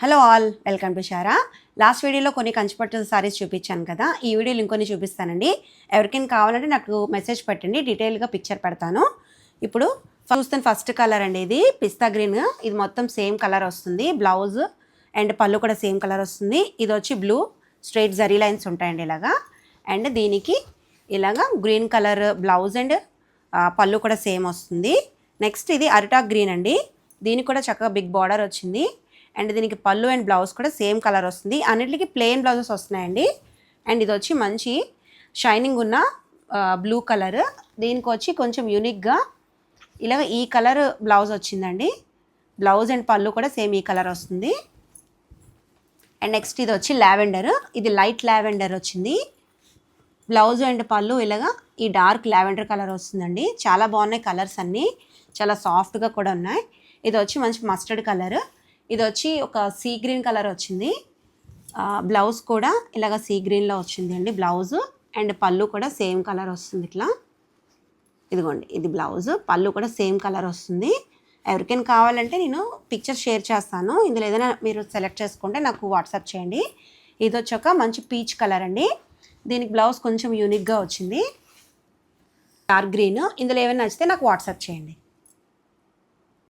Hello all, welcome to Sarah. Last వీడియోలో కొన్ని కంచిపట్టు సారీస్ చూపించాను కదా, ఈ వీడియోలో ఇంకొన్ని చూపిస్తానండి. ఎవరికైనా కావాలంటే నాకు మెసేజ్ పెట్టండి, డీటెయిల్గా పిక్చర్ పెడతాను. ఇప్పుడు చూస్తున్న ఫస్ట్ కలర్ అండి, ఇది పిస్తా గ్రీన్. ఇది మొత్తం సేమ్ కలర్ వస్తుంది, బ్లౌజ్ అండ్ పళ్ళు కూడా సేమ్ కలర్ వస్తుంది. ఇది వచ్చి బ్లూ స్ట్రైట్ జరీ లైన్స్ ఉంటాయండి ఇలాగా. అండ్ దీనికి ఇలాగా గ్రీన్ కలర్ బ్లౌజ్ అండ్ పళ్ళు కూడా సేమ్ వస్తుంది. నెక్స్ట్ ఇది అరిటాక్ గ్రీన్ అండి, దీనికి కూడా చక్కగా బిగ్ బార్డర్ వచ్చింది. అండ్ దీనికి పళ్ళు అండ్ బ్లౌజ్ కూడా సేమ్ కలర్ వస్తుంది. అన్నిటికీ ప్లెయిన్ బ్లౌజెస్ వస్తున్నాయండి. అండ్ ఇది వచ్చి మంచి షైనింగ్ ఉన్న బ్లూ కలర్. దీనికి వచ్చి కొంచెం యూనిక్గా ఇలా ఈ కలర్ బ్లౌజ్ వచ్చిందండి. బ్లౌజ్ అండ్ పళ్ళు కూడా సేమ్ ఈ కలర్ వస్తుంది. అండ్ నెక్స్ట్ ఇది వచ్చి లావెండర్, ఇది లైట్ లావెండర్ వచ్చింది. బ్లౌజ్ అండ్ పళ్ళు ఇలాగా ఈ డార్క్ లావెండర్ కలర్ వస్తుందండి. చాలా బాగున్నాయి కలర్స్ అన్నీ, చాలా సాఫ్ట్గా కూడా ఉన్నాయి. ఇది వచ్చి మంచి మస్టర్డ్ కలర్. ఇది వచ్చి ఒక సీ గ్రీన్ కలర్ వచ్చింది. బ్లౌజ్ కూడా ఇలాగ సీ గ్రీన్లో వచ్చింది అండి బ్లౌజ్. అండ్ పళ్ళు కూడా సేమ్ కలర్ వస్తుంది ఇట్లా. ఇదిగోండి, ఇది బ్లౌజ్, పళ్ళు కూడా సేమ్ కలర్ వస్తుంది. ఎవరికైనా కావాలంటే నేను పిక్చర్ షేర్ చేస్తాను, ఇందులో ఏదైనా మీరు సెలెక్ట్ చేసుకుంటే నాకు వాట్సాప్ చేయండి. ఇది వచ్చాక మంచి పీచ్ కలర్ అండి. దీనికి బ్లౌజ్ కొంచెం యూనిక్గా వచ్చింది, డార్క్ గ్రీన్. ఇందులో ఏమైనా నచ్చితే నాకు వాట్సాప్ చేయండి.